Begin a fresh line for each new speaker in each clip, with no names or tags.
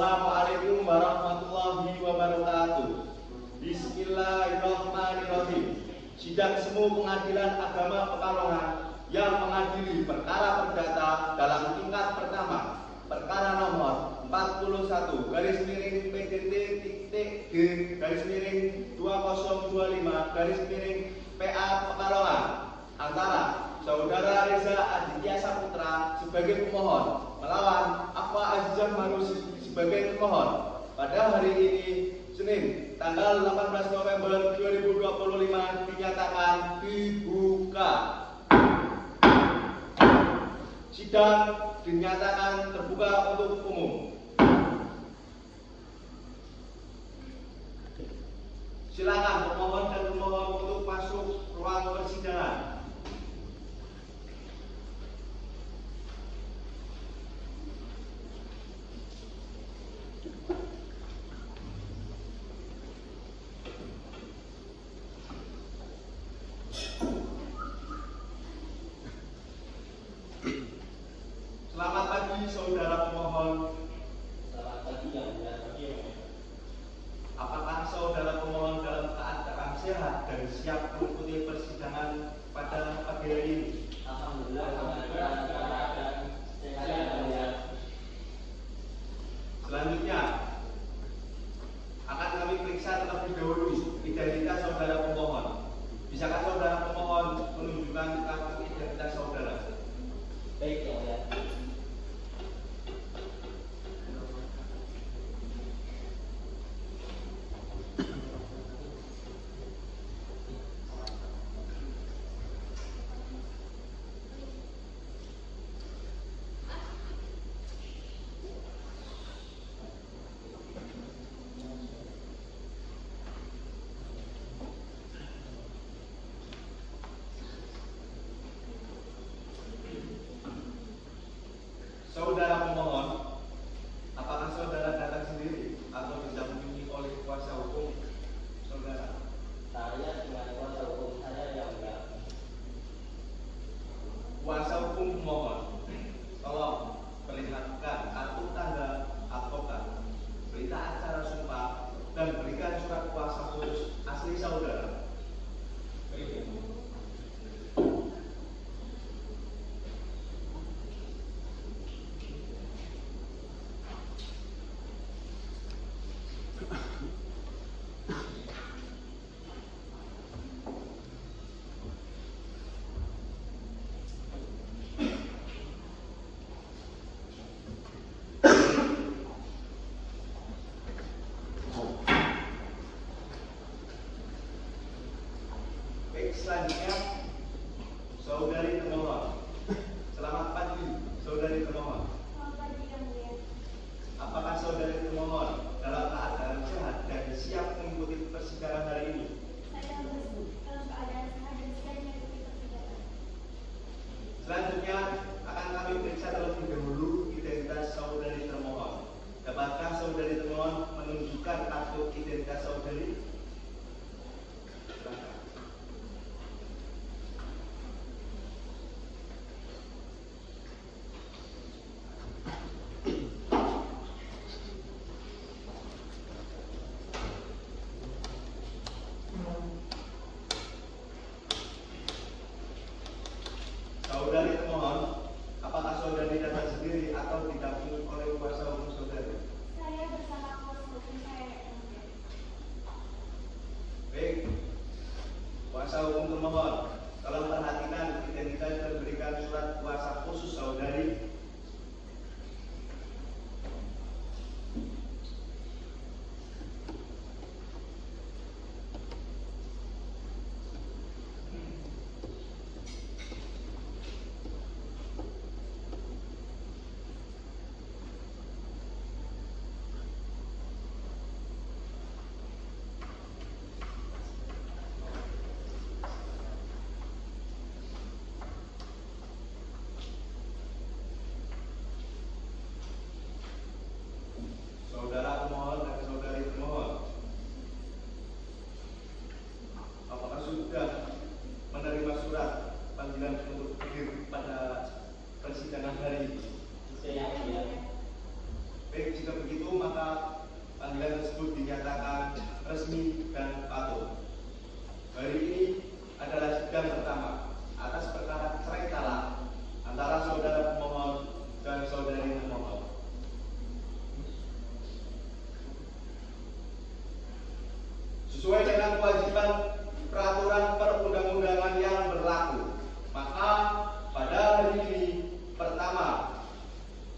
Assalamualaikum warahmatullahi wabarakatuh. Bismillahirrahmanirrahim. Sidang Semu Pengadilan Agama Pekalongan yang mengadili perkara perdata dalam tingkat pertama, perkara nomor 41 PDT-G-2025 PA Pekalongan antara Saudara Reza Aditya Saputra sebagai pemohon melawan Afwa Azizah Manusi sebagai pemohon pada hari ini Senin tanggal 18 November 2025 dinyatakan dibuka. Sidang dinyatakan terbuka untuk umum. Silakan pemohon dan pemohon untuk masuk ruang persidangan. Selamat pagi saudara pemohon.
Selamat pagi yang mulia.
Apakah saudara pemohon dalam keadaan sehat dan siap mengikuti persidangan pada pagi hari ini?
Alhamdulillah dalam keadaan sehat yang mulia.
Selanjutnya akan kami periksa terlebih dahulu identitas saudara pemohon. Bisakah saudara pemohon menunjukkan kartu identitas saudara?
Baik yang mulia.
Saudara pemohon, apakah saudara datang sendiri atau didampingi oleh kuasa hukum saudara?
Saya dengan kuasa hukum saya yang mulia.
Kuasa hukum pemohon, tolong perlihatkan kartu tanda advokat, berita acara sumpah, dan berikan surat kuasa khusus asli saudara. Selanjutnya, saudari termohon. Selamat pagi, saudari termohon.
Selamat pagi yang mulia.
Apakah saudari termohon dalam keadaan sehat dan siap mengikuti persidangan hari ini?
Saya dalam keadaan sehat dan siap mengikuti persidangan.
Selanjutnya akan kami periksa terlebih dahulu identitas saudari termohon. Dapatkah saudari termohon menunjukkan kartu identitas saudari? Silakan. berlaku. Maka pada hari ini, pertama,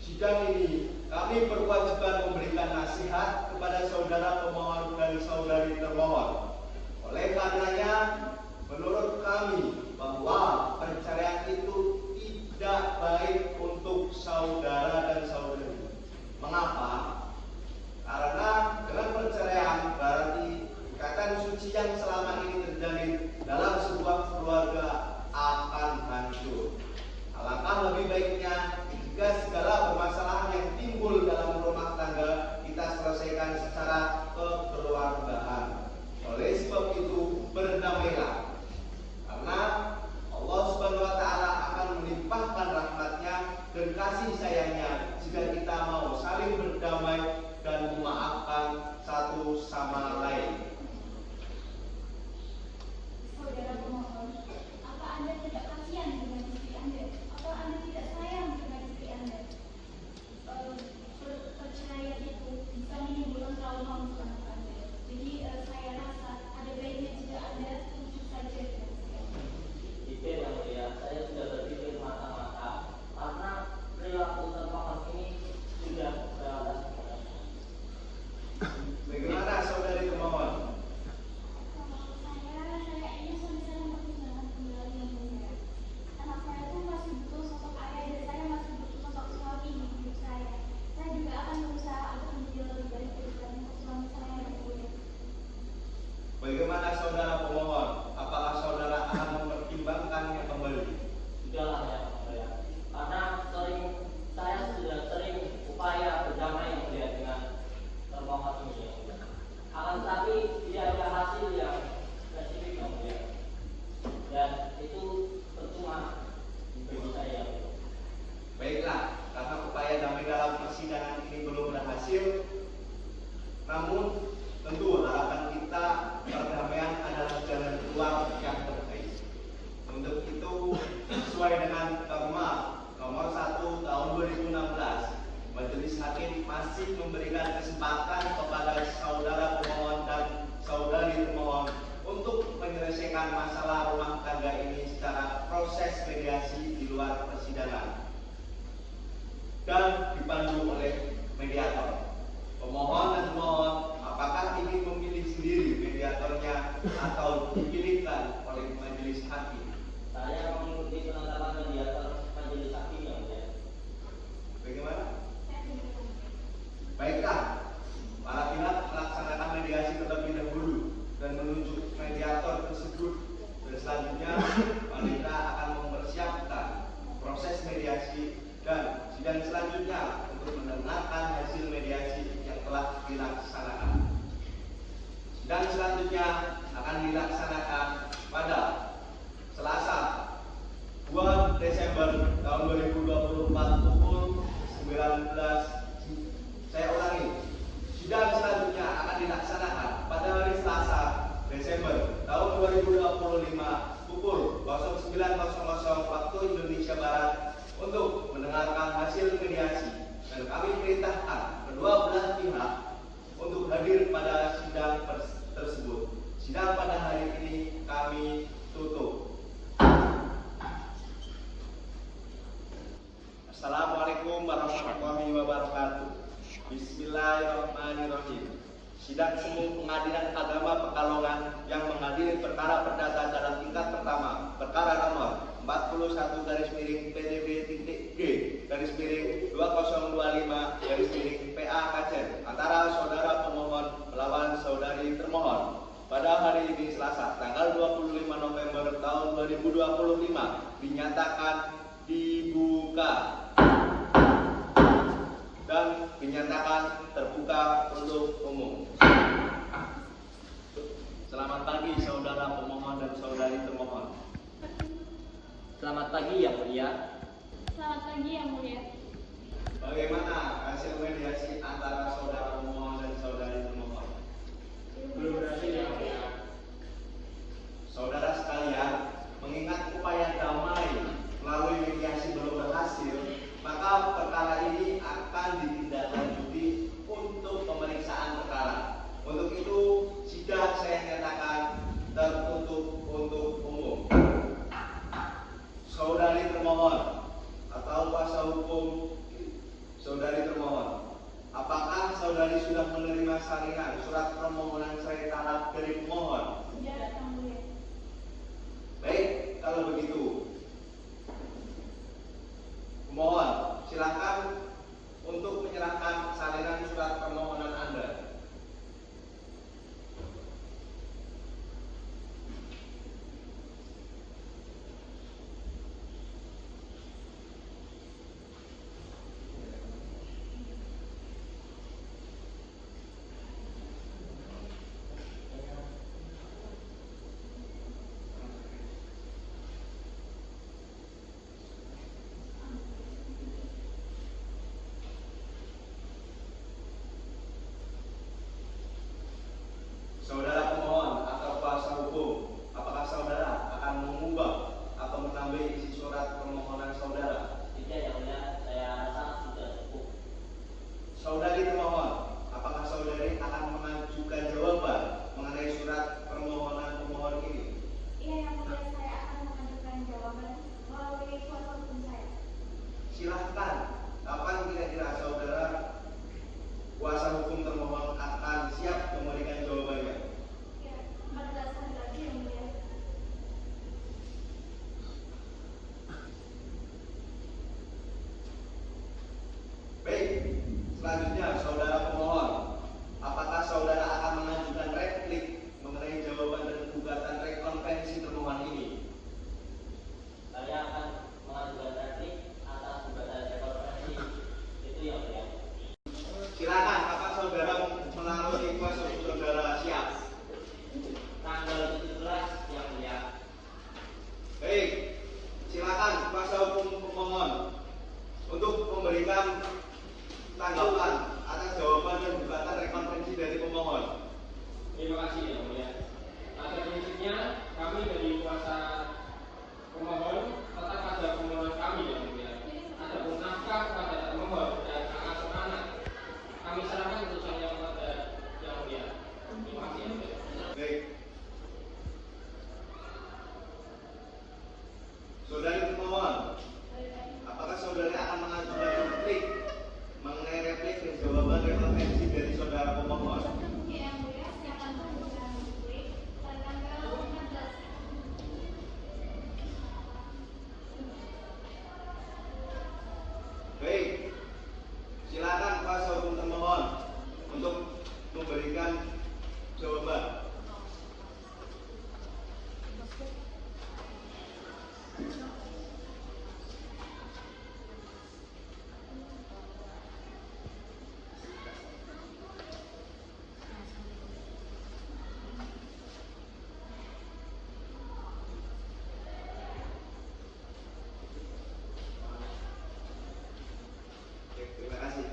sidang ini kami berkewajiban memberikan nasihat kepada saudara pemohon dan saudari termohon. Oleh karenanya, menurut kami bahwa perceraian itu tidak baik untuk saudara dan saudari. Mengapa? Karena dengan perceraian berarti ikatan suci yang selama ini terjalin dalam sebuah keluarga akan hancur. Alangkah lebih baiknya jika segala permasalahan yang timbul dalam rumah tangga kita selesaikan secara kekeluargaan. Oleh sebab itu, berdamailah. Karena Allah Subhanahu wa Ta'ala akan melimpahkan rahmatnya dan kasih sayangnya jika kita mau saling berdamai dan memaafkan satu sama lain.
Saudara pemohon, apa Anda tidak kasihan dengan istri Anda? Atau Anda tidak sayang dengan istri Anda? Perceraian itu bisa menimbulkan trauma untuk anak Anda. Jadi saya rasa ada baiknya jika Anda rujuk saja dengan istri Anda.
Pikir yang mulia, saya sudah berpikir matang-matang karena perilaku termohon ini sudah beralasan.
Bagaimana saudari termohon?
Saya ini suami saya mempertimbangkan kembali yang mulia. Anak saya pun masih butuh sosok ayah dan saya masih butuh sosok suami di hidup saya. Saya juga akan berusaha agar menjadi lebih baik daripada suami saya yang mulia.
Bagaimana saudara pemohon? Apakah saudara akan mempertimbangkannya kembali?
Sudahlah ya mulia, karena saya sudah sering upaya berdamai yang mulia dengan termohon ini yang mulia. Akan tetapi tidak ada hasil yang spesifik yang mulia, dan itu percuma bagi saya yang mulia.
Baiklah, karena upaya damai dalam persidangan ini belum berhasil, namun tentu harapan kita perdamaian adalah jalan keluar yang terbaik. Untuk itu, sesuai dengan Perma nomor 1 tahun 2016, Majelis Hakim masih memberikan kesempatan kepada saudara pemohon dan saudari termohon untuk menyelesaikan masalah rumah tangga ini secara proses mediasi di luar persidangan dan dipandu oleh mediator. Pemohon dan termohon apakah ingin memilih sendiri mediatornya atau dipilihkan oleh majelis hakim?
Saya mengikuti penetapan mediator majelis hakim yang mulia.
Bagaimana?
Saya tidak.
Baiklah, para pihak melaksanakan mediasi terlebih dahulu dan menunjuk mediator tersebut. Dan selanjutnya, wanita akan mempersiapkan proses mediasi dan sidang selanjutnya untuk mendengarkan hasil mediasi yang telah dilaksanakan. Sidang selanjutnya akan dilaksanakan pada Selasa 2 Desember tahun 2024 pukul 19. Saya ulangi, sidang selanjutnya akan dilaksanakan pada hari Selasa Desember tahun 2025 pukul 09.00 waktu Indonesia Barat untuk mendengarkan hasil mediasi, dan kami perintahkan kedua belah pihak untuk hadir pada sidang tersebut. Sidang pada hari ini kami tutup. Assalamualaikum warahmatullahi wabarakatuh. Bismillahirrahmanirrahim. Sidang Semu Pengadilan Agama Pekalongan yang mengadili perkara perdata dalam tingkat pertama, perkara nomor 41-G-PDB-G-2025-PA Aceh antara saudara pemohon melawan saudari termohon pada hari ini Selasa tanggal 25 November tahun 2025 dinyatakan dibuka dan dinyatakan terbuka untuk umum. Selamat pagi saudara pemohon dan saudari termohon.
Selamat pagi yang mulia.
Selamat pagi yang mulia.
Bagaimana hasil mediasi antara saudara pemohon dan saudari termohon?
Belum berhasil yang mulia.
Saudara sekalian, mengingat upaya damai melalui mediasi belum berhasil, maka perkara ini akan ditindaklanjuti untuk pemeriksaan perkara. Untuk itu, sidang saya nyatakan tertutup untuk umum. termohon atau kuasa hukum saudari termohon, apakah saudari sudah menerima salinan surat permohonan cerai talak dari pemohon?
Sudah, Yang Mulia.
Baik, kalau begitu, pemohon silakan untuk menyerahkan salinan surat permohonan Anda. Saudara pemohon atau kuasa hukum, apakah saudara akan mengubah atau menambah isi surat permohonan saudara?
Tidak, Yang Mulia, saya rasa sudah cukup.
Saudari termohon, apakah saudari akan mengajukan jawaban mengenai surat permohonan pemohon ini?
Iya, Yang Mulia, saya akan mengajukan jawaban melalui kuasa hukum saya.
Silahkan, kapan kira-kira saudara kuasa hukum termohon akan siap memberikan jawabannya?
Ya, 14 hari lagi, Yang Mulia.
Baik, selanjutnya saudara pemohon, apakah saudara akan mengajukan replik mengenai jawaban dan gugatan rekonvensi termohon ini?
Saya akan mengajukan replik atas gugatan rekonvensi itu, Yang Mulia.
Silakan, kapan saudara melalui kuasa hukum saudara siap?
Tanggal 17, Yang Mulia.
Baik, silakan kuasa hukum pemohon untuk memberikan tanggapan atas jawaban dan gugatan rekonvensi dari pemohon.
Terima kasih, Yang Mulia. Pada prinsipnya kami dari kuasa pemohon tetap pada permohonan kami, Yang Mulia. Adapun naskah kepada termohon dan hak asuh anak kami serahkan putusannya kepada Yang Mulia. Terima kasih, Yang Mulia.
Baik, saudari pemohon, apakah saudari akan mengajukan replik mengenai replik dan jawaban rekonvensi dari saudara pemohon?
Ya, Yang Mulia, saya akan mengajukan replik pada tanggal 14.
Baik, silakan kuasa hukum termohon untuk memberikan jawaban. Oke, terima kasih.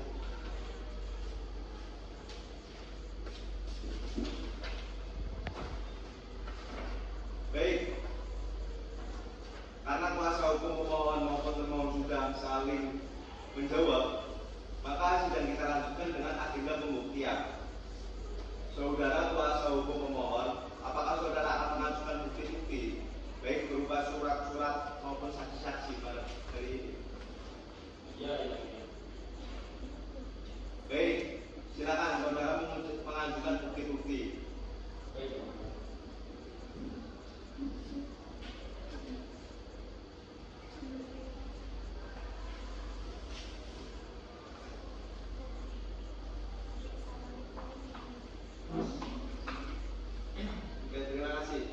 Baik, karena kuasa hukum pemohon maupun termohon sudah saling menjawab, maka sidang kita lanjutkan dengan agenda pembuktian. Saudara kuasa hukum pemohon, apakah saudara akan mengajukan bukti-bukti, baik berupa surat-surat maupun saksi-saksi pada hari ini?
Iya, Yang Mulia.
Baik, silakan saudara mengajukan bukti-bukti.
Baik, Yang Mulia.
Oke, terima kasih.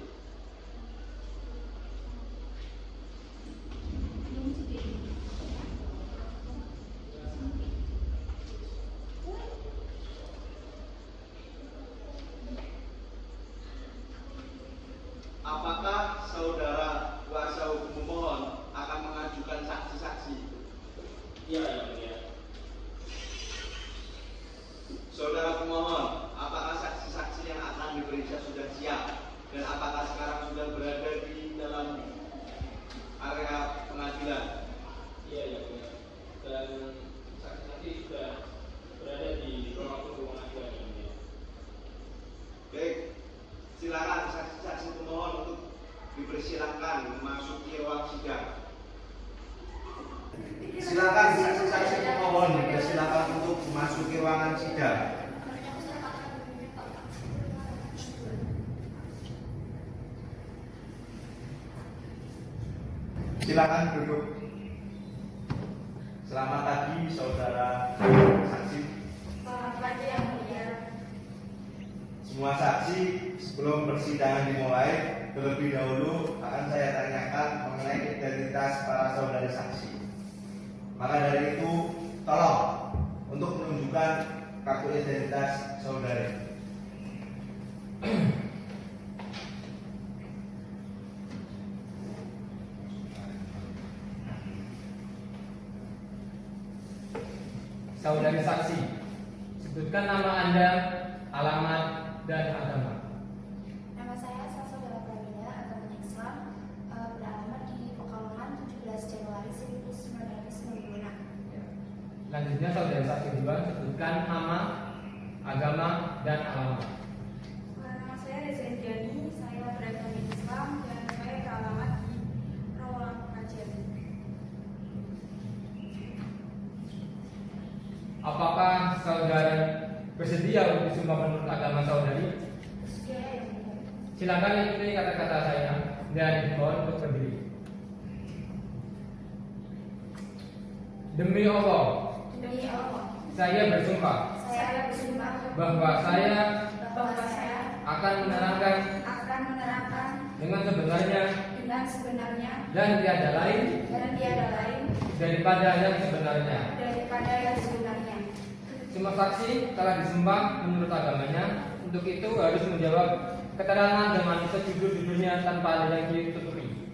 Apakah saudara kuasa hukum pemohon akan mengajukan saksi-saksi?
Iya, Yang Mulia.
Saudara pemohon, apakah saksi-saksi yang akan diperiksa sudah siap? Dan apakah sekarang sudah berada di dalam area pengadilan?
Iya, Yang Mulia. Dan saksi-saksi sudah berada di ruang tunggu pengadilan, Yang Mulia.
Baik, silakan saksi-saksi pemohon untuk dipersilahkan memasuki ruang sidang. Silakan duduk. Selamat pagi saudara saksi.
Selamat pagi yang mulia.
Semua saksi, sebelum persidangan dimulai, terlebih dahulu akan saya tanyakan mengenai identitas para saudari saksi. Maka dari itu, tolong untuk menunjukkan kartu identitas saudari.
Saudari saksi, sebutkan nama Anda, alamat, dan agama.
Nama saya Saudara Pramila, agama Islam, beralamat di Pekalongan 17 Januari 1996.
Selanjutnya saudari saksi dua, sebutkan nama, agama, dan alamat.
Nama saya Reza Indiani, saya beragama Islam dan saya beralamat di Rawamangun Pengajian.
Apakah saudara bersedia untuk disumpah menurut agama saudari?
Bersedia yang mulia.
Silakan ikuti kata-kata saya dan dimohon untuk berdiri. Demi Allah,
Demi Allah,
saya bersumpah
saya bersumpah
bahwa saya
bahwa saya
akan menerangkan
akan menerangkan
dengan sebenarnya
dengan sebenarnya
dan tiada lain
daripada yang
sebenarnya. Semua saksi telah disumpah menurut agamanya. Untuk itu harus menjawab keterangan dengan sejujur-jujurnya tanpa ada yang ditutupi.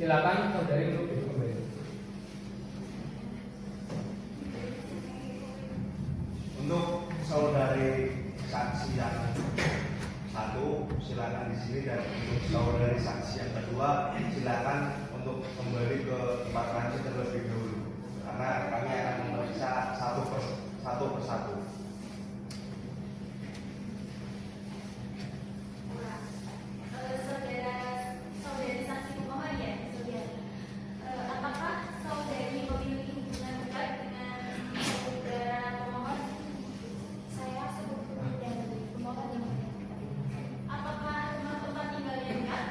Silakan saudari untuk duduk kembali.
Untuk saudari saksi yang satu, silakan di sini, dan untuk saudari saksi yang kedua, silakan untuk kembali ke tempat transit terlebih dahulu, karena kami akan memeriksa satu persatu.
Saudari saksi pemohon ya, saudara. Apakah saudari memiliki hubungan dekat dengan saudara pemohon? Saya sepupu dari pemohon yang mulia. Apakah rumah tempat tinggalnya dekat?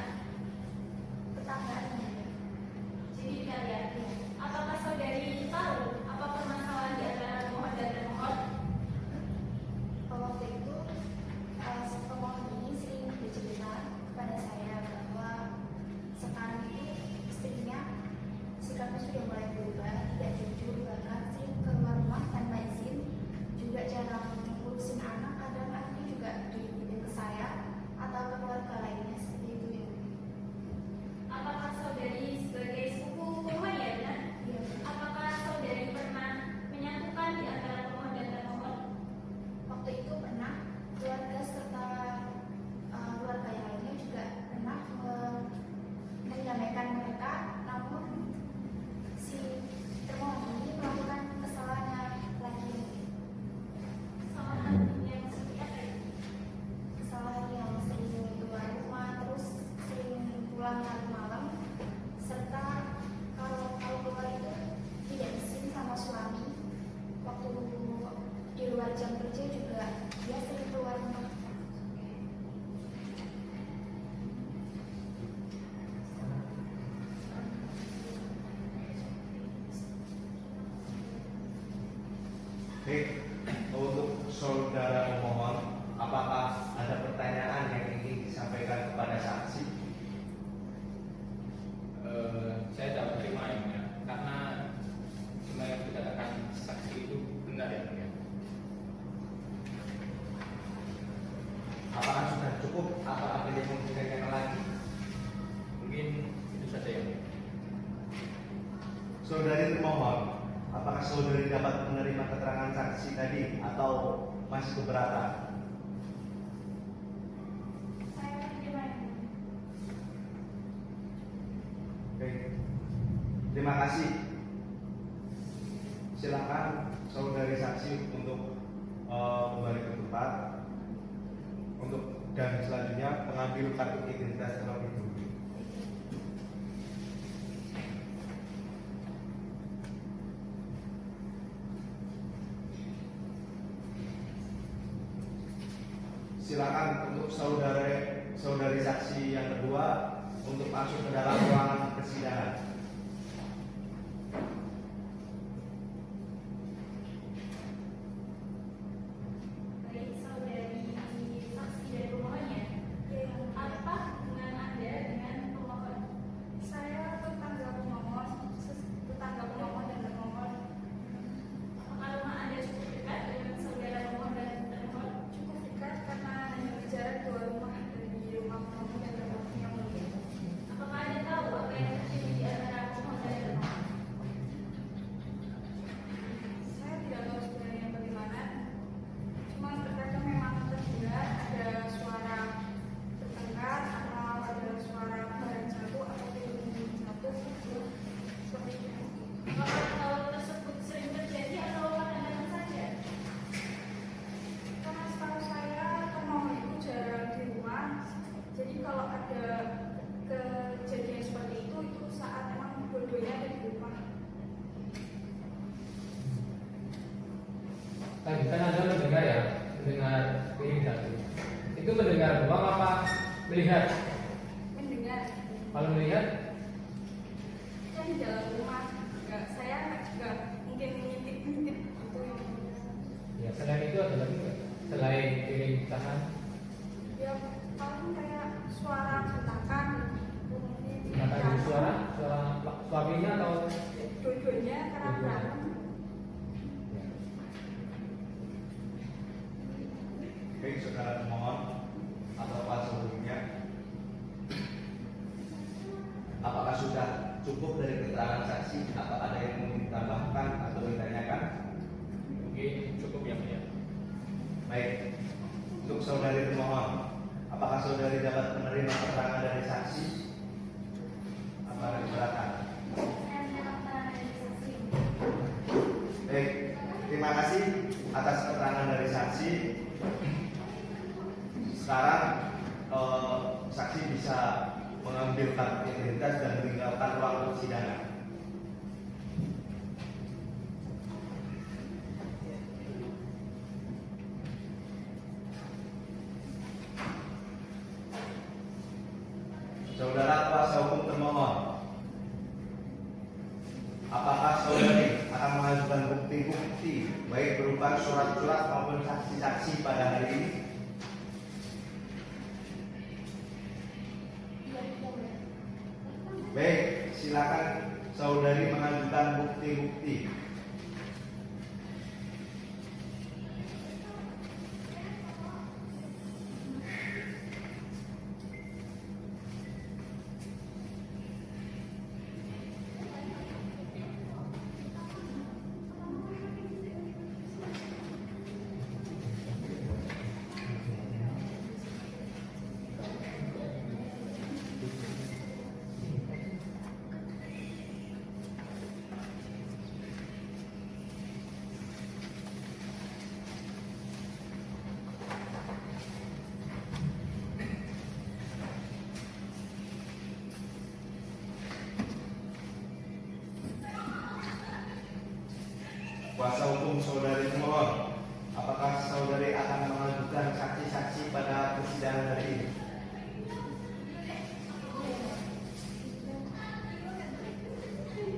Tetangga. Jadi dekat ya. Apakah saudari tahu apa permasalahan di antara pemohon dan termohon? Waktu itu pemohon ini sering bercerita kepada saya bahwa sekarang itu istrinya sikapnya sudah mulai berubah, tidak jujur, bahkan sering keluar rumah tanpa izin, juga jarang ngurusin anak, kadang anaknya juga dititipin ke saya atau ke keluarga lainnya seperti itu ya. Apakah saudari sebagai sepupu pemohon ya benar? Iya. Apakah saudari pernah menyatukan di antara pemohon dan termohon? Waktu itu pernah, keluarga serta keluarga yang lainnya juga pernah mendamaikan mereka, namun si termohon ini melakukan kesalahan lagi. Kesalahan yang seperti apa ya? Kesalahan yang sering keluar rumah, terus sering pulang larut malam, serta kalau keluar itu tidak izin sama suami. Waktu di luar jam kerja juga dia sering keluar rumah.
Oke, untuk saudara pemohon, apakah ada pertanyaan yang ingin disampaikan kepada saksi?
Saya dapat terima ya, karena semua yang dikatakan saksi itu benar ya.
Apakah sudah cukup atau ada yang mau ditanyakan lagi?
Mungkin itu saja ya.
Saudari termohon, apakah saudari dapat menerima keterangan saksi tadi atau masih keberatan?
Saya terima.
Oke, terima kasih. Silakan saudari saksi untuk kembali ke tempat dan selanjutnya mengambil kartu identitas terlebih dahulu. Silakan untuk saudari saksi yang kedua untuk masuk ke dalam ruangan persidangan.
Tadi kan Anda mendengar ya, mendengar piring satu. Itu mendengar doang apa melihat?
Mendengar.
Kalau melihat,
Saya di dalam rumah. Saya nggak mungkin ngintip-ngintip gitu yang
ya selain itu ada lagi nggak? Selain piring tangan,
ya paling kayak suara hentakan
maka ada suara suaminya atau
dua-duanya karena berantem.
Baik, saudara pemohon atau Pak sebelumnya, apakah sudah cukup dari keterangan saksi? Apa ada yang mau ditambahkan atau ditanyakan?
Mungkin cukup ya mulia.
Baik, untuk saudari pemohon, apakah saudari dapat menerima keterangan dari saksi? Apa ada keberatan?
Saya menerima dari saksi.
Baik, terima kasih atas keterangan dari saksi. Sekarang saksi bisa mengambil kartu identitas dan meninggalkan ruang persidangan. Saudara kuasa hukum termohon, apakah saudari akan mengajukan bukti-bukti baik berupa surat-surat maupun saksi-saksi pada hari ini? Baik, silakan saudari mengajukan bukti-bukti. Kuasa hukum saudari pemohon, apakah saudari akan mengajukan saksi-saksi pada persidangan hari ini?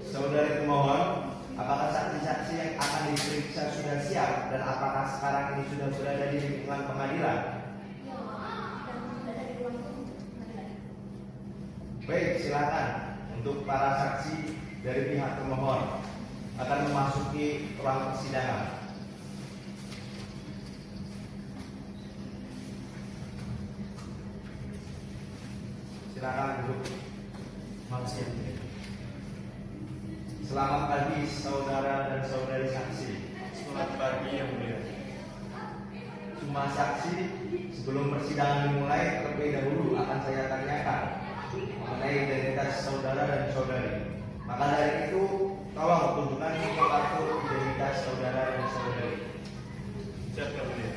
Saudari pemohon, apakah saksi-saksi yang akan diperiksa sudah siap dan apakah sekarang ini sudah berada di lingkungan pengadilan? Baik, silakan untuk para saksi dari pihak termohon akan memasuki ruang persidangan. Silakan duduk. Makasih. Selamat pagi saudara dan saudari saksi.
Selamat pagi yang mulia.
Semua saksi, sebelum persidangan dimulai, terlebih dahulu akan saya tanyakan mengenai identitas saudara dan saudari. Maka dari itu, tolong tunjukkan kartu identitas saudara dan saudari.
Siap yang mulia.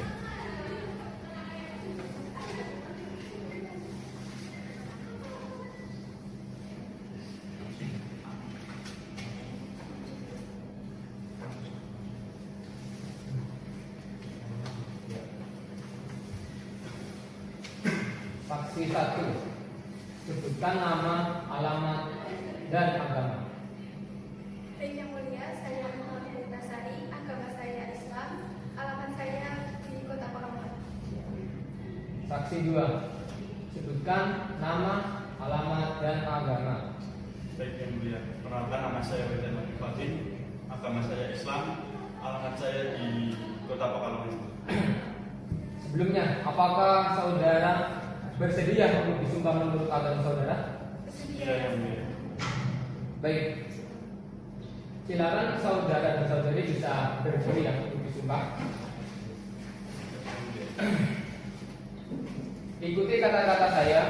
saksi 1, sebutkan nama, alamat, dan agama.
Baik yang mulia, saya Muhammad Nasari, agama saya Islam, alamat saya di Kota Pekalongan.
Saksi 2, sebutkan nama, alamat, dan agama.
Baik yang mulia, perkenalkan nama saya Wedan Fatin, agama saya Islam, alamat saya di Kota Pekalongan.
Sebelumnya, apakah saudara bersedia untuk disumpah menurut agama saudara?
Iya yang mulia.
Baik, silakan saudara dan saudari bisa berdiri ya untuk disumpah. Ikuti kata-kata saya.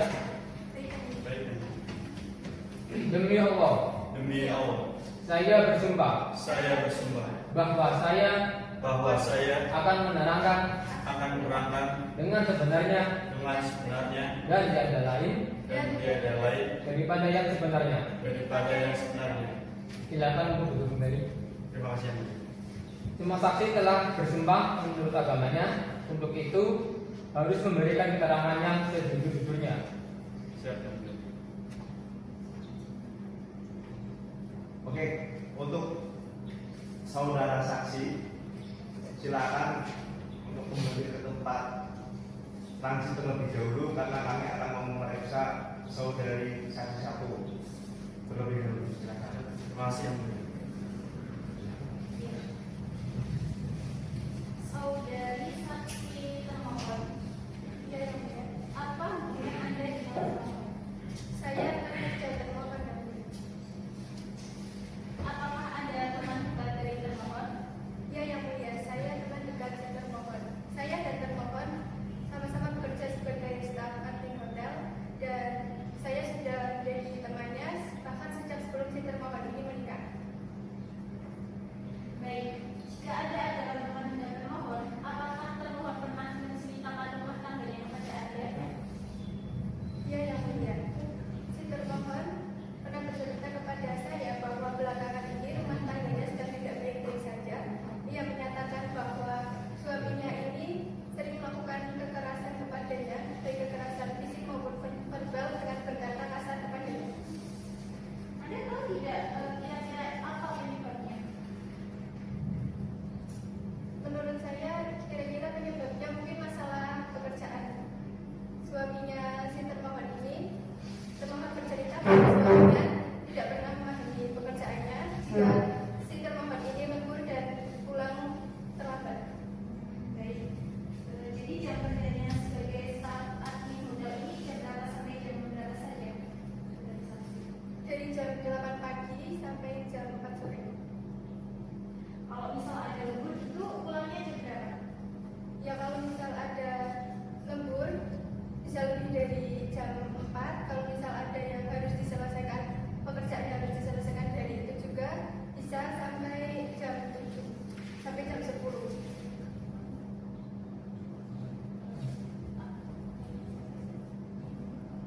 Baik yang mulia.
Demi Allah,
Demi Allah,
saya bersumpah
saya bersumpah
bahwa saya
bahwa saya
akan menerangkan
akan menerangkan
dengan sebenarnya
dengan sebenarnya
dan tiada lain
dan tiada lain
daripada yang sebenarnya.
daripada yang sebenarnya.
Silakan untuk duduk kembali.
Terima kasih yang mulia.
Semua saksi telah bersumpah menurut agamanya, untuk itu harus memberikan keterangannya sejujur-jujurnya.
Siap yang mulia.
Oke, untuk saudara saksi silakan untuk kembali ke tempat transit terlebih dahulu karena kami akan memeriksa saudari saksi satu terlebih dahulu. Silakan.
Terima kasih yang mulia.
Saudari saksi termohon, ya yang mulia, apa hubungan Anda dengan termohon? Saya pekerja termohon yang mulia. Apakah Anda teman dekat dari termohon? Ya yang mulia, saya teman dekat dari termohon. Saya dan termohon sama-sama bekerja sebagai staf admin hotel dan saya sudah menjadi temannya bahkan sejak sebelum si termohon ini menikah. Baik, jika ada teman dengan termohon, apakah termohon pernah menceritakan rumah tangganya kepada Anda? Ya yang mulia, si termohon pernah bercerita kepada saya bahwa belakangan ini rumah tangganya sedang tidak baik-baik saja. Ia menyatakan bahwa suaminya ini sering melakukan kekerasan kepadanya, baik kekerasan fisik maupun verbal dengan berkata kasar kepadanya. Anda tahu tidak kira-kira apa penyebabnya? Menurut saya, kira-kira penyebabnya mungkin masalah pekerjaan. Suaminya si termohon ini, termohon bercerita bahwa suaminya tidak pernah memahami pekerjaannya jika si termohon ini lembur dan pulang terlambat. Baik. Jadi jam kerjanya sebagai staf admin hotel ini jam berapa sampai jam berapa saja? Dari jam 8 pagi sampai jam 4 sore. Kalau misal ada lembur itu pulangnya jam berapa? Ya kalau misal ada lembur bisa lebih dari jam 4. Kalau misal ada yang harus diselesaikan, pekerjaan yang harus diselesaikan dari itu juga bisa sampai jam 7 sampai jam 10.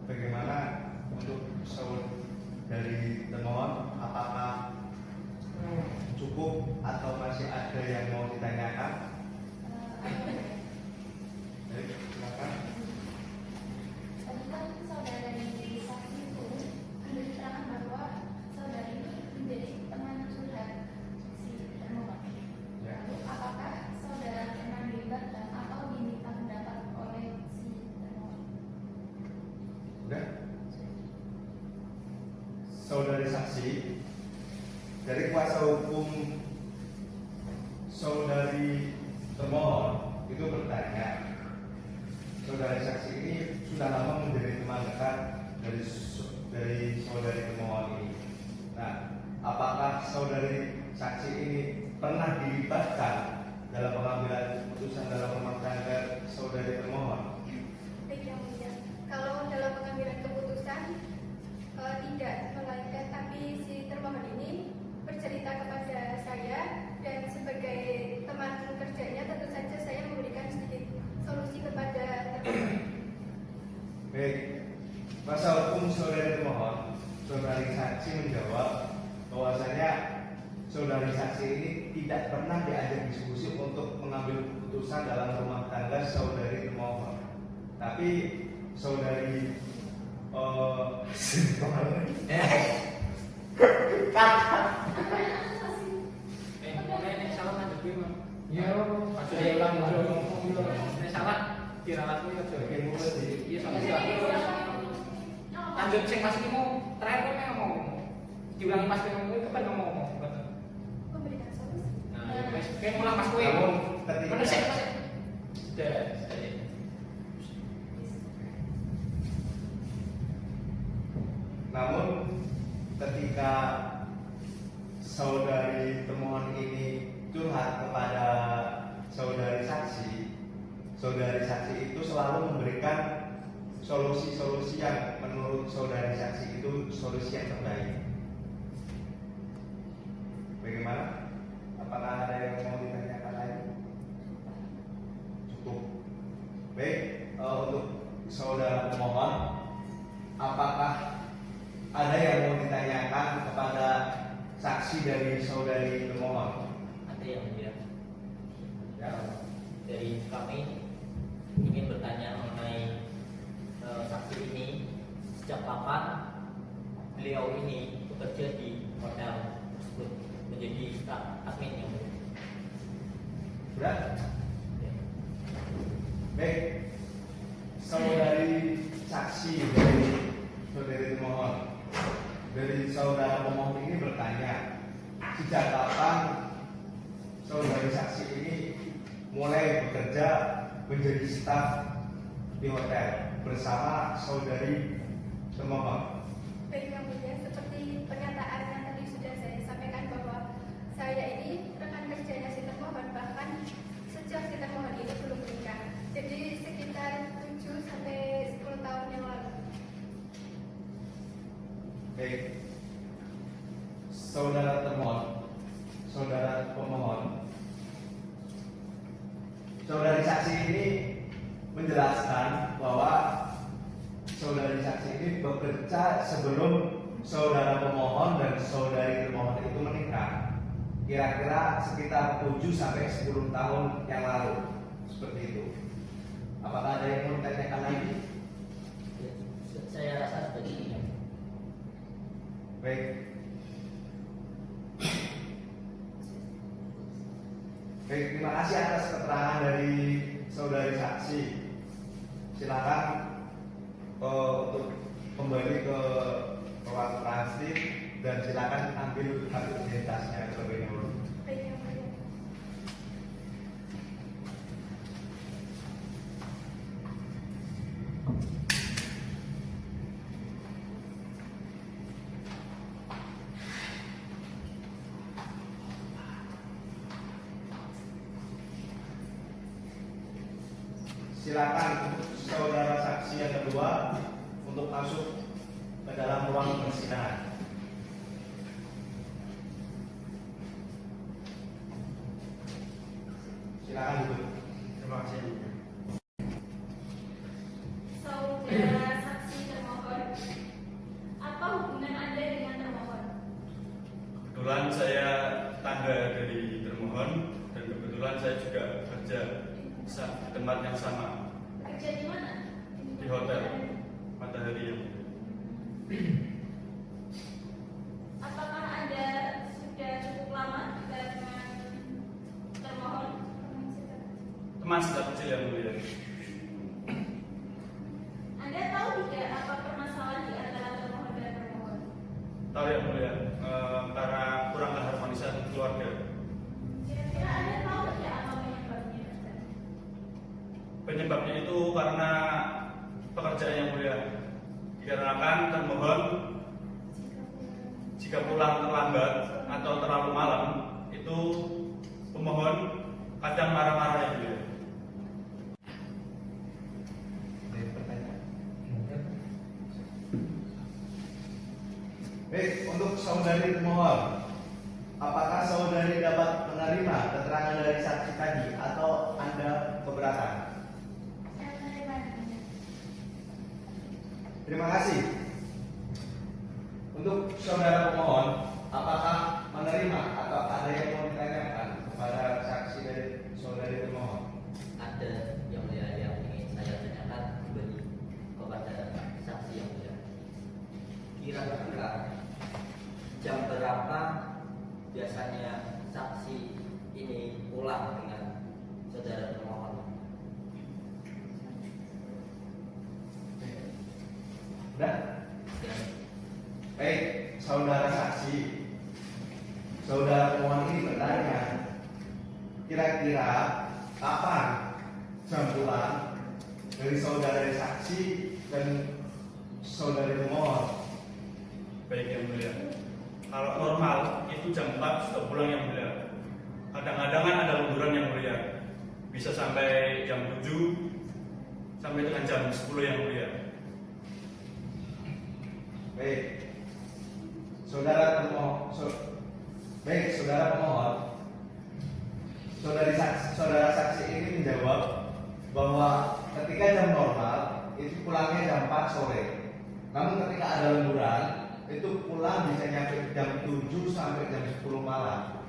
Bagaimana untuk saudari termohon, apakah cukup atau masih ada yang mau ditanyakan? Baik, silakan.
Tadi kan saudara yang jadi saksi itu ambil keterangan bahwa saudara ini menjadi teman curhat si termohon.
Ya.
Lalu apakah saudara pernah dilibatkan atau diminta pendapat oleh si termohon?
Udah? Saudari saksi, dari kuasa hukum saudari termohon itu bertanya, saudari saksi ini sudah lama menjadi teman dekat dari saudari termohon ini. Nah, apakah saudari saksi ini pernah dilibatkan dalam pengambilan keputusan dalam rumah tangga saudari termohon?
Baik yang mulia, kalau dalam pengambilan keputusan tidak, melainkan tapi si termohon ini bercerita kepada saya dan sebagai teman kerjanya tentu saja saya memberikan sedikit solusi kepada termohon.
Baik, kuasa hukum saudari termohon, saudari saksi menjawab bahwasanya saudari saksi ini tidak pernah diajak diskusi untuk mengambil keputusan dalam rumah tangga saudari termohon. Tapi saudari
Salah lanjut gue mah. Iya, ada yang ulang ngomong. Salah diralat kuwi aja. Iya salah. Lanjut sing pas iki mau terakhir kowe ngomong. Diulangi pas kowe ngomong itu kan ngomong.
Memberikan solusi.
Nah, wis kowe mulang pas kowe.
Namun ketika
Bener sih. Sudah.
Namun ketika saudari termohon ini curhat kepada saudari saksi itu selalu memberikan solusi-solusi yang menurut saudari saksi itu solusi yang terbaik. Bagaimana? Apakah ada yang mau ditanyakan lagi? Cukup. Baik, untuk saudara pemohon, apakah ada yang mau ditanyakan kepada saksi dari saudari pemohon?
Ada yang mulia. Dari kami ingin bertanya mengenai saksi ini, sejak kapan beliau ini bekerja di hotel tersebut menjadi staf admin yang mulia?
Berat? Baik, saudari saksi dari saudari pemohon, dari saudara pemohon ini bertanya, sejak kapan saudari saksi ini mulai bekerja menjadi staf di hotel bersama saudari pemohon?
Baik Yang Mulia, seperti pernyataan yang tadi sudah saya sampaikan bahwa saya ini rekan kerjanya si termohon, bahkan sejak si termohon ini belum menikah. Jadi sekitar 7 sampai 10 tahun yang lalu.
Baik, saudara termohon, saudara pemohon, saudari saksi ini menjelaskan bahwa saudari saksi ini bekerja sebelum saudara pemohon dan saudari termohon itu menikah, kira-kira sekitar 7 sampai 10 tahun yang lalu, seperti itu. Apakah ada yang mau ditanyakan lagi?
Saya rasa seperti ini.
Baik. Baik, terima kasih atas keterangan dari saudari saksi. Silakan untuk kembali ke ruang transit dan silakan ambil kartu identitasnya terlebih dahulu.
Baik Yang Mulia.
Silakan saudara saksi yang kedua untuk masuk ke dalam ruang persidangan. Silakan duduk.
Terima kasih.
Saudara saksi termohon, apa hubungan Anda dengan termohon?
Kebetulan saya tangga dari termohon dan kebetulan saya juga kerja di tempat yang sama,
Kerja di mana?
di hotel Matahari yang
Apakah Anda sudah cukup lama dengan termohon?
teman sejak kecil yang mulia.
Anda tahu tidak apa permasalahan di antara termohon dan termohon?
Tahu yang mulia, karena kurang keharmonisan keluarga.
Kira-kira Anda tahu tidak apa penyebabnya?
Penyebabnya itu karena pekerjaan yang mulia. Dikarenakan termohon jika pulang terlambat atau terlalu malam, itu pemohon kadang marah-marah yang mulia.
Baik, pertanyaan. Baik, untuk saudari pemohon, apakah saudari dapat menerima keterangan dari saksi tadi atau Anda keberatan?
Saya menerimanya.
Terima kasih. Untuk saudara pemohon, apakah menerima atau ada yang mau ditanyakan kepada saksi dari saudari pemohon?
Ada yang mulia yang ingin saya tanyakan kembali kepada saksi yang mulia. Kira-kira jam berapa biasanya saksi ini pulang dengan saudara termohon?
Sudah?
Ya.
Baik, saudara saksi, saudara pemohon ini bertanya, kira-kira kapan jam pulang dari saudara saksi dan saudari pemohon?
Baik yang mulia. Kalau normal itu jam 4 sudah pulang yang mulia. Kadang-kadang kan ada lemburan yang mulia. Bisa sampai jam 7 sampai dengan jam 10 yang mulia.
Baik, saudara pemohon, baik saudara pemohon, saudara saksi ini menjawab bahwa ketika jam normal itu pulangnya jam 4 sore. Namun ketika ada lemburan itu pulang bisa nyampe jam 7 sampai jam 10 malam.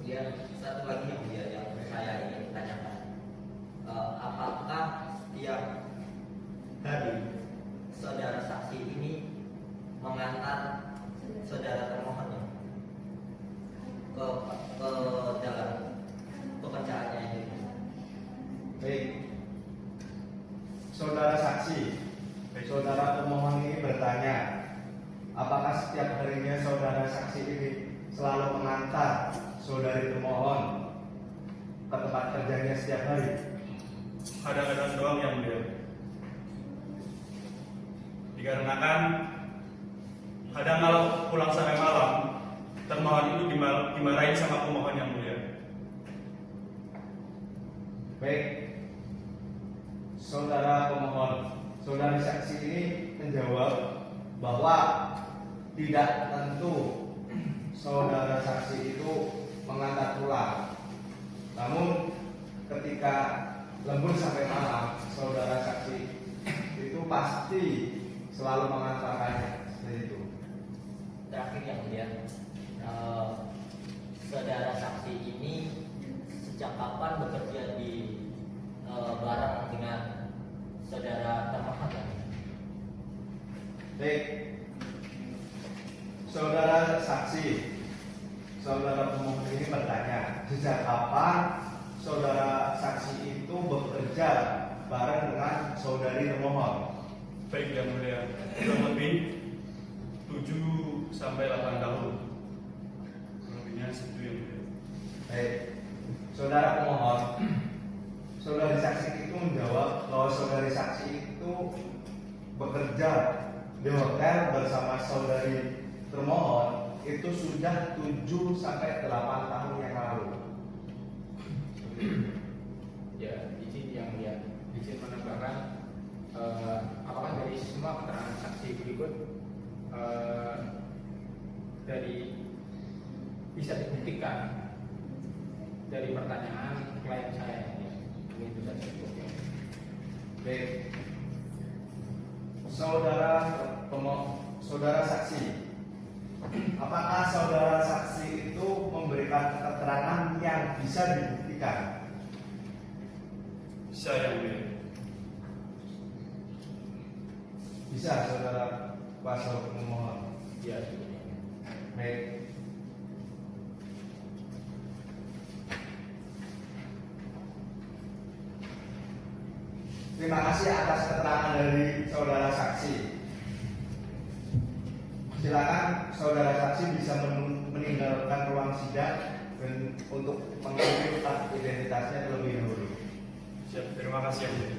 Kemudian satu lagi yang mulia yang saya ingin tanyakan, apakah setiap hari saudara saksi ini mengantar saudara termohon ke dalam pekerjaannya ini?
Baik, saudara saksi, saudara pemohon ini bertanya, apakah setiap harinya saudara saksi ini selalu mengantar saudari pemohon ke tempat kerjanya setiap hari?
Kadang-kadang doang yang mulia. Dikarenakan kadang kalau pulang sampai malam, termohon itu dimarahin sama pemohon yang mulia.
Baik, saudara pemohon, saudari saksi ini menjawab bahwa tidak tentu saudara saksi itu mengantar pulang. Namun ketika lembur sampai malam, saudara saksi itu pasti selalu mengantarkannya. Seperti itu.
Terakhir yang mulia, saudara saksi ini sejak kapan bekerja di bareng dengan saudara termohon?
Baik, saudara saksi, saudara pemohon ini bertanya, sejak kapan saudara saksi itu bekerja bareng dengan saudari termohon?
Baik yang mulia, kurang lebih 7 sampai 8 tahun. Lebihnya segitu yang mulia.
Baik, saudara pemohon, saudari saksi itu menjawab bahwa saudari saksi itu bekerja di hotel bersama saudari termohon itu sudah 7 sampai 8 tahun yang lalu.
Ya, izin yang mulia, izin menambahkan, apakah dari semua keterangan saksi berikut dari bisa dibuktikan dari pertanyaan klien saya ini? Itu saja.
Baik, saudara saksi, apakah saudara saksi itu memberikan keterangan yang bisa dibuktikan?
Bisa yang mulia.
Bisa, saudara kuasa pemohon.
Ya,
Baik. Terima kasih atas keterangan dari saudara saksi. Silakan saudara saksi bisa meninggalkan ruang sidang dan untuk mengambil identitasnya terlebih dahulu.
Siap, terima kasih yang mulia.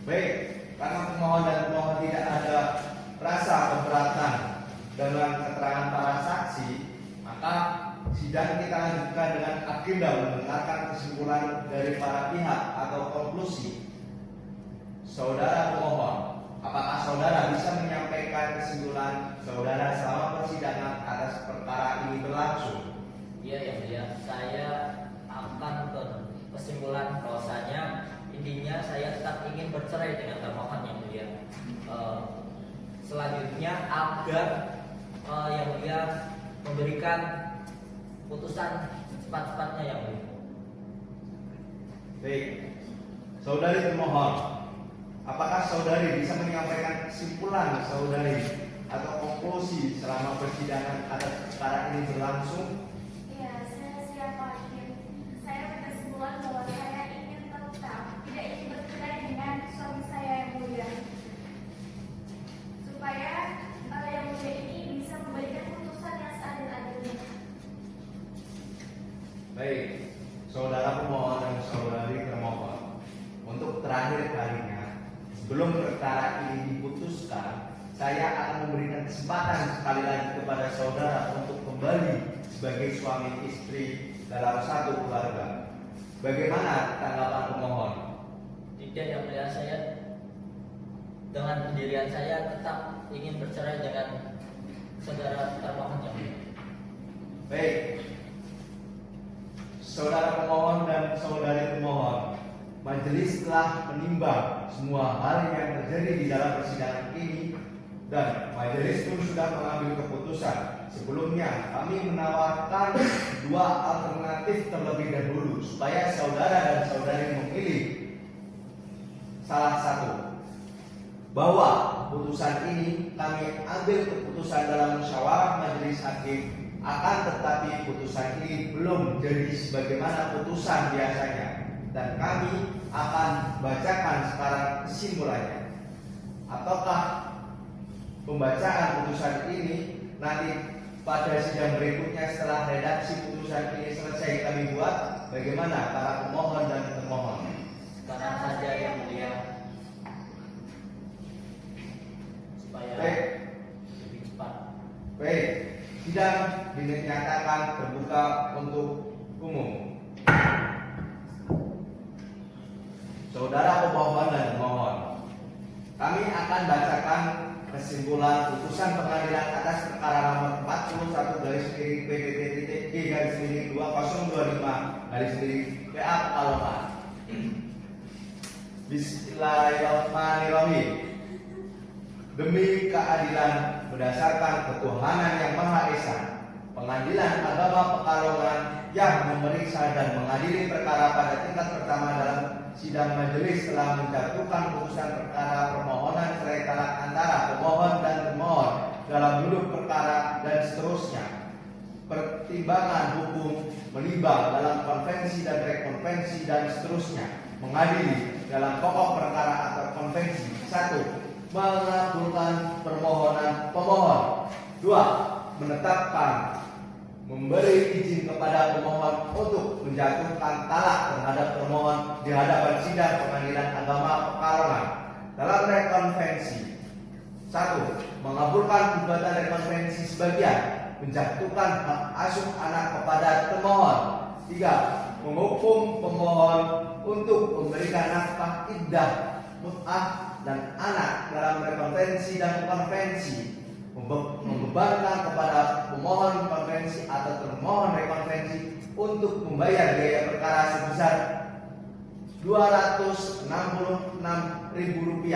Baik, karena pemohon dan pemohon tidak ada rasa keberatan dengan keterangan para saksi, maka sidang kita lanjutkan dengan agenda mendengarkan kesimpulan dari para pihak atau konklusi. Saudara pemohon, apakah saudara bisa menyampaikan kesimpulan saudara selama persidangan atas perkara ini berlangsung?
Iya yang mulia, saya akan kesimpulan bahwasanya intinya saya tetap ingin bercerai dengan termohon yang mulia. Selanjutnya agar yang mulia memberikan putusan cepat-cepatnya yang mulia.
Baik, saudari pemohon, apakah saudari bisa menyampaikan kesimpulan saudari atau konklusi selama persidangan atas perkara ini berlangsung?
Ya, saya siap hakim. Saya berkesimpulan bahwa saya ingin tetap tidak ingin bercerai dengan suami saya yang mulia, supaya yang mulia ini bisa memberikan putusan yang seadil-adilnya.
Baik, saudara pemohon dan saudari termohon, untuk terakhir kalinya, sebelum perkara ini diputuskan, saya akan memberikan kesempatan sekali lagi kepada saudara untuk kembali sebagai suami istri dalam satu keluarga. Bagaimana tanggapan pemohon?
Tidak yang mulia, saya dengan pendirian saya tetap ingin bercerai dengan saudara termohon yang mulia.
Baik, saudara pemohon dan saudari pemohon, majelis majelis telah menimbang semua hal yang terjadi di dalam persidangan ini dan majelis pun sudah mengambil keputusan. Sebelumnya kami menawarkan dua alternatif terlebih dahulu supaya saudara dan saudari memilih salah satu. Bahwa putusan ini kami ambil keputusan dalam musyawarah majelis hakim, akan tetapi putusan ini belum jadi sebagaimana putusan biasanya, dan kami akan bacakan sekarang kesimpulannya. Ataukah pembacaan putusan ini nanti pada sidang berikutnya setelah redaksi putusan ini selesai kami buat, bagaimana para pemohon dan termohon?
Sekarang saja yang mulia, supaya
Baik.
lebih cepat.
Baik, sidang dinyatakan terbuka untuk umum. Saudara pemohon dan pemohon, kami akan bacakan kesimpulan putusan pengadilan atas perkara nomor 41/P/P/2025/PA Pekalongan. Bismillahirrahmanirrahim. Demi keadilan berdasarkan ketuhanan yang Maha Esa, Pengadilan Agama Pekalongan yang memeriksa dan mengadili perkara pada tingkat pertama dalam sidang majelis telah menjatuhkan putusan perkara permohonan cerai talak antara pemohon dan termohon dalam duduk perkara dan seterusnya. Pertimbangan hukum menimbang dalam konvensi dan rekonvensi dan seterusnya. Mengadili dalam pokok perkara atau konvensi. 1. Mengabulkan permohonan pemohon. 2. Menetapkan memberi izin kepada pemohon untuk menjatuhkan talak terhadap termohon di hadapan sidang Pengadilan Agama Pekalongan. Dalam rekonvensi, 1. Mengabulkan gugatan rekonvensi sebagian, menjatuhkan hak asuh anak kepada termohon. 3. Menghukum pemohon untuk memberikan nafkah iddah, mut'ah dan anak dalam rekonvensi dan konvensi, membebankan kepada pemohon konvensi atau termohon rekonvensi untuk membayar biaya perkara sebesar Rp266.000.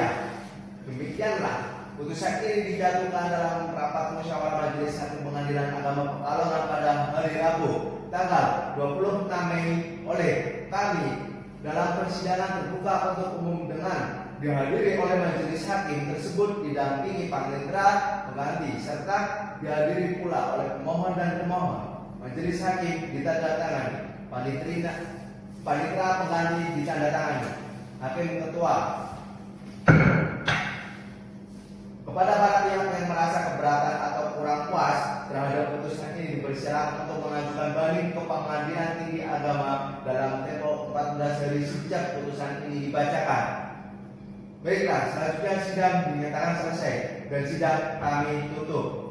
Demikianlah putusan ini dijatuhkan dalam rapat musyawarah majelis hakim Pengadilan Agama Pekalongan pada hari Rabu tanggal 26 Mei oleh kami dalam persidangan terbuka untuk umum dengan dihadiri oleh majelis hakim tersebut didampingi panitera pengganti serta dihadiri pula oleh pemohon dan termohon. Majelis hakim ditandatangani, panitera pengganti ditandatangani, hakim ketua. Kepada para pihak yang merasa keberatan atau kurang puas terhadap putusan ini dipersilakan untuk mengajukan banding ke Pengadilan Tinggi Agama dalam tempo 14 hari sejak putusan ini dibacakan. Baiklah, selanjutnya sidang dinyatakan selesai dan sidang kami tutup.